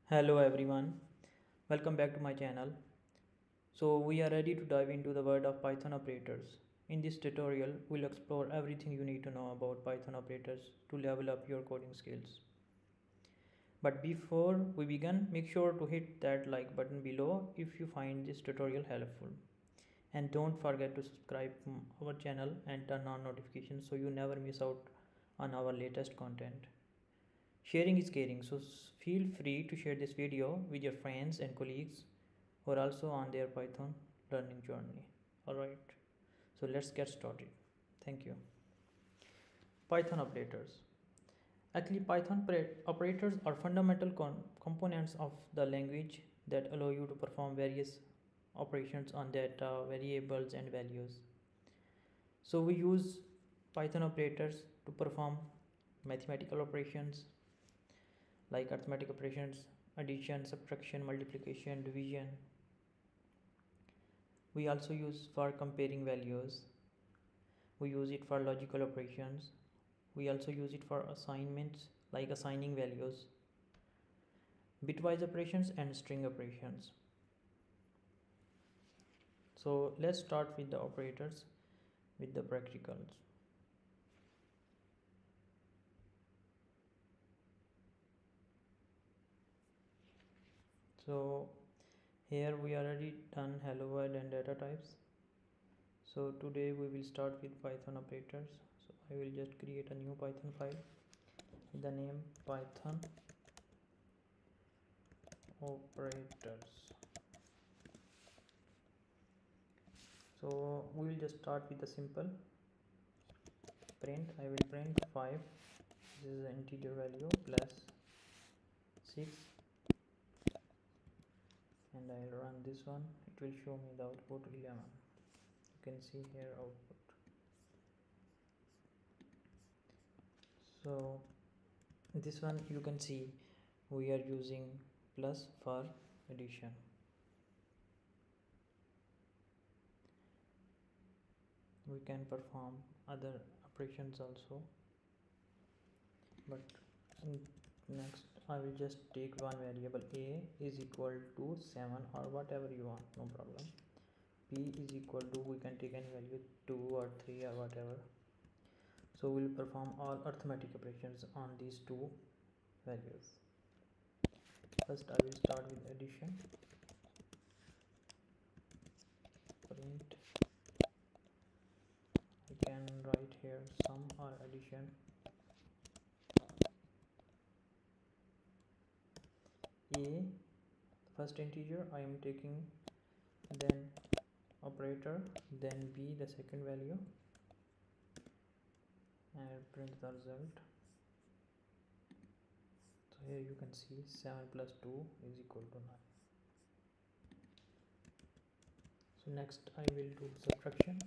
Hello everyone, welcome back to my channel. So we are ready to dive into the world of Python operators. In this tutorial, we'll explore everything you need to know about Python operators to level up your coding skills. But before we begin, make sure to hit that like button below if you find this tutorial helpful. And don't forget to subscribe to our channel and turn on notifications so you never miss out on our latest content. Sharing is caring, so feel free to share this video with your friends and colleagues who are also on their Python learning journey. Alright, so let's get started. Thank you. Python operators. Actually, Python operators are fundamental components of the language that allow you to perform various operations on data, variables, and values. So we use Python operators to perform mathematical operations like arithmetic operations, addition, subtraction, multiplication, division. We also use for comparing values. We use it for logical operations. We also use it for assignments like assigning values, bitwise operations, and string operations. So let's start with the operators with the practicals. So here we already done hello world and data types. So today we will start with Python operators. So I will just create a new Python file with the name Python operators. So we will just start with the simple print. I will print 5, this is an integer value, plus 6, and I will run this one. It will show me the output 11. You can see here output. So this one you can see we are using plus for addition. We can perform other operations also, but next I will just take one variable. A is equal to 7 or whatever you want, no problem. P is equal to, we can take any value, 2 or 3 or whatever. So we'll perform all arithmetic operations on these two values. First I will start with addition. Print, we can write here sum or addition. A, first integer I am taking, then operator, then B, the second value, and I'll print the result. So here you can see 7 plus 2 is equal to 9. So next I will do subtraction.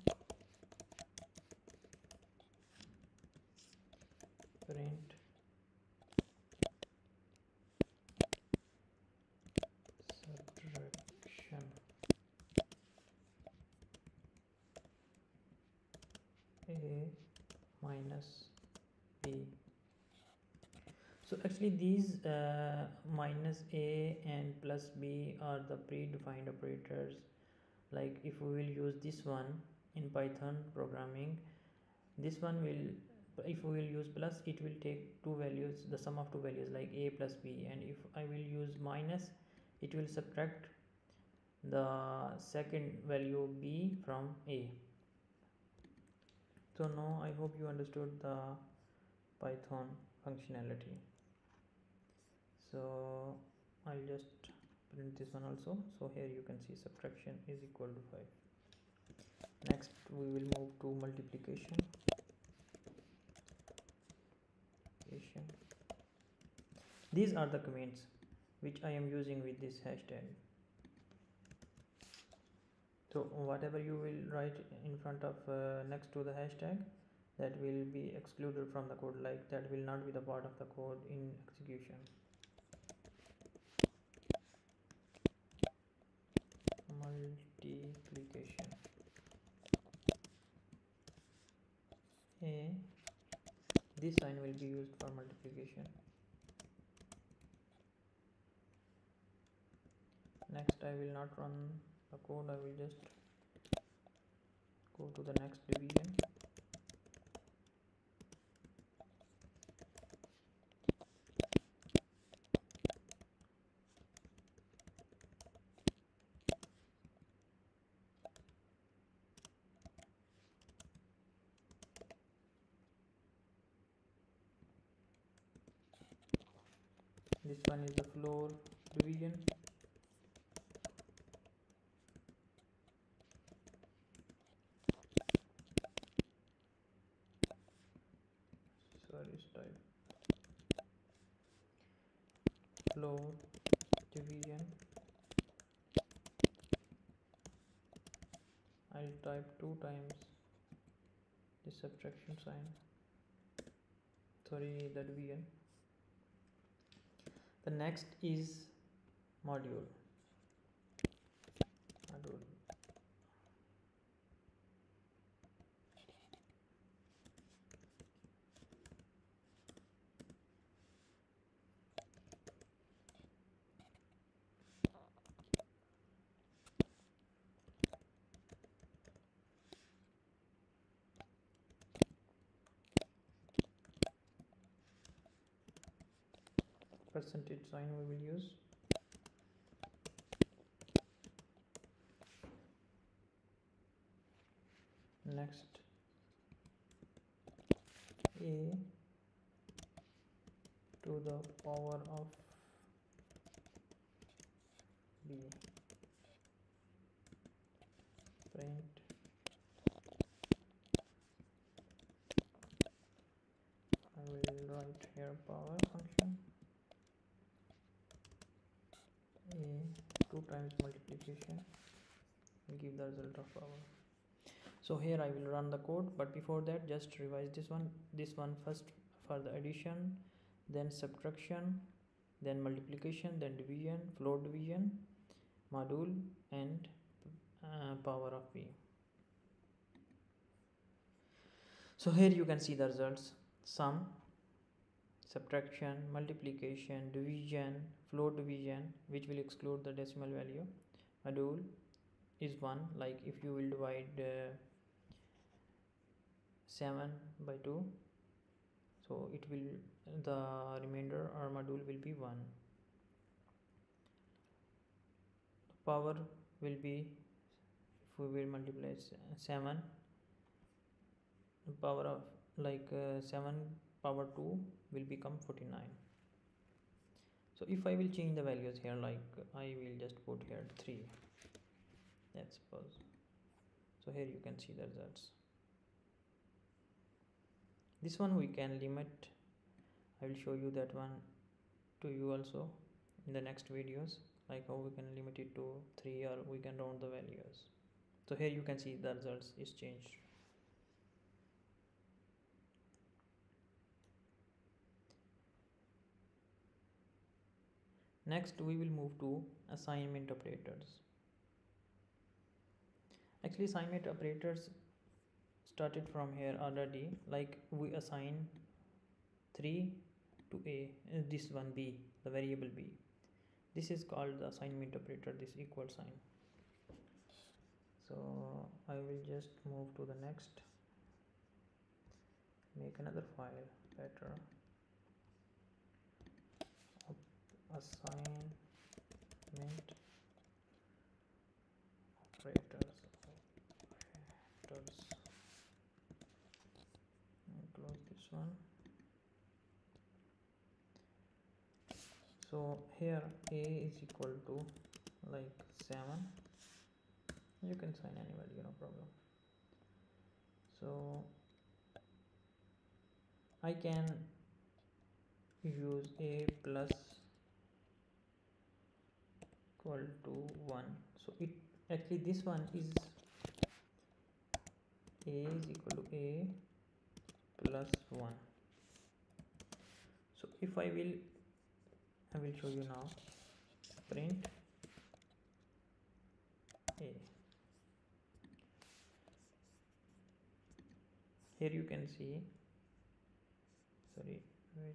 Print subtraction A minus B. So actually these minus A and plus B are the predefined operators. Like if we will use this one in Python programming, this one will, if we will use plus, it will take two values, the sum of two values like A plus B, and if I will use minus, it will subtract the second value B from A. So now I hope you understood the Python functionality. So I'll just print this one also. So here you can see subtraction is equal to 5. Next we will move to multiplication. These are the comments which I am using with this hashtag. So whatever you will write in front of next to the hashtag, that will be excluded from the code, like that will not be the part of the code in execution. Multiplication. A, this sign will be used for multiplication. I will not run the code, I will just go to the next division. This one is the floor division. Sorry, type floor division. I'll type 2 times the subtraction sign. Sorry, the division. The next is module. Percentage sign we will use. Next, a to the power of b, print I will write here power function. A 2 times multiplication will give the result of power. So here I will run the code, but before that just revise this one first for the addition, then subtraction, then multiplication, then division, floor division, module, and power of b. So here you can see the results: sum, subtraction, multiplication, division, floor division, which will exclude the decimal value. Module is 1, like if you will divide 7 by 2, so it will, the remainder or module will be 1. Power will be, if we will multiply 7, power of 7 power 2 will become 49. So if I will change the values here, like I will just put here 3, let's suppose. So here you can see the results. This one we can limit. I will show you that one to you also in the next videos, like how we can limit it to 3 or we can round the values. So here you can see the results is changed. Next we will move to assignment operators. Actually assignment operators started from here already, like we assign 3 to a, this one b, the variable b. This is called the assignment operator, this equal sign. So I will just move to the next, make another file better, assignment operators, close this one. So here a is equal to like 7, you can sign any value, no problem. So I can use a plus equal to 1. So it actually, this one is a is equal to a plus 1. So if I will show you now, print a. Here you can see, sorry, wait,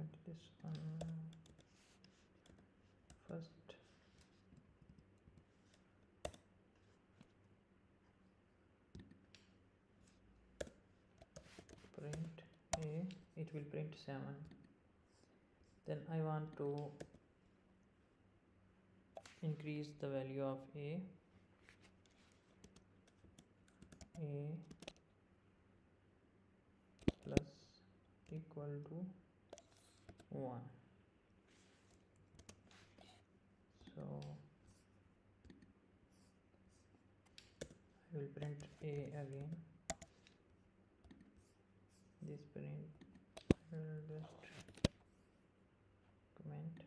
print this one first. Print a, it will print 7. Then I want to increase the value of a plus equal to 1. So I will print a again. This print I will just comment.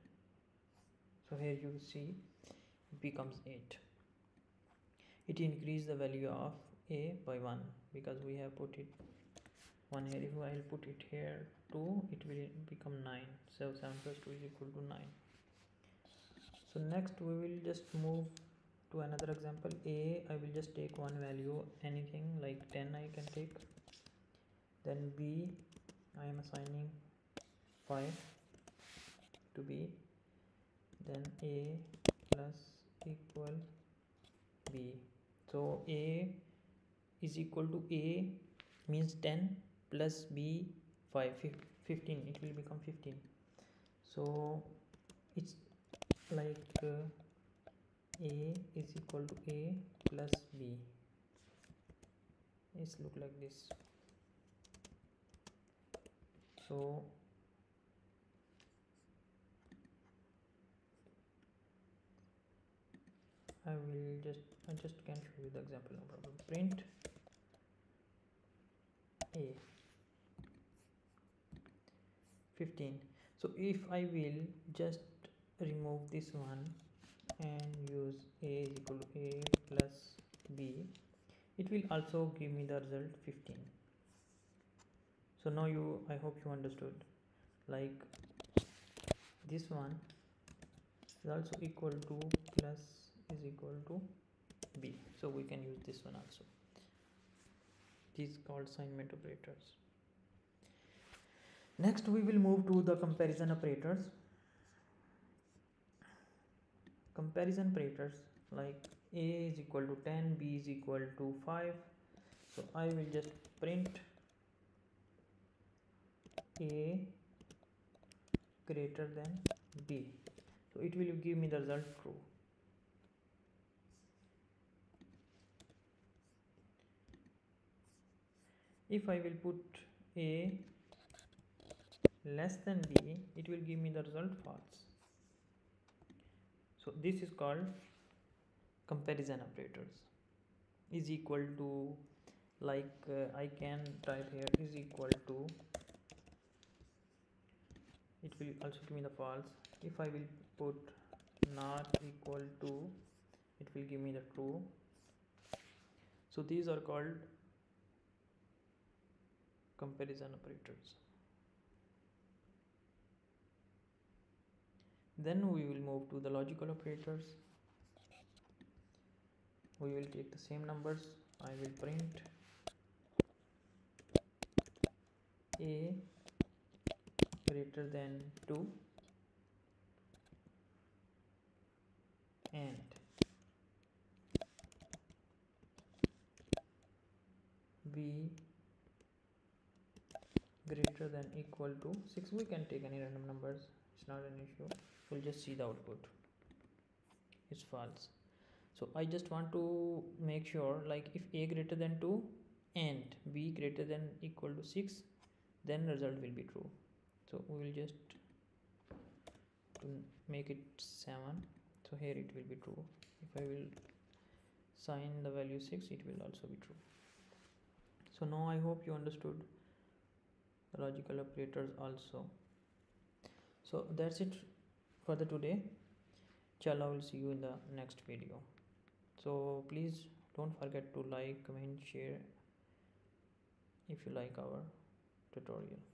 So here you see it becomes 8. It increased the value of a by 1 because we have put it 1 here. If I will put it here 2, it will become 9. So 7 plus 2 is equal to 9. So next we will just move to another example. A, I will just take one value, anything like 10 I can take. Then b, I am assigning 5 to b. Then a plus equal b. So a is equal to a means 10 plus b 5, 15. It will become 15. So it's like a is equal to a plus b. It's look like this. So I just can show you the example, no problem. Print a 15. So if I will just remove this one and use a is equal to a plus b, it will also give me the result 15. So now I hope you understood, like this one is also equal to plus is equal to b, so we can use this one also. These called assignment operators. Next we will move to the comparison operators. Comparison operators like a is equal to 10, b is equal to 5. So I will just print a greater than b. So it will give me the result true. If I will put a less than b, it will give me the result false. So this is called comparison operators. Is equal to, like I can type here is equal to, it will also give me the false. If I will put not equal to, it will give me the true. So these are called comparison operators. Then we will move to the logical operators. We will take the same numbers. I will print a greater than 2 and b greater than equal to 6. We can take any random numbers, it's not an issue. We'll just see the output. It's false. So I just want to make sure, like if a greater than 2 and b greater than equal to 6, then result will be true. So we will just make it 7. So here it will be true. If I will sign the value 6, it will also be true. So now I hope you understood the logical operators also. So that's it for the today. Chala, I will see you in the next video. So please don't forget to like, comment, share if you like our tutorial.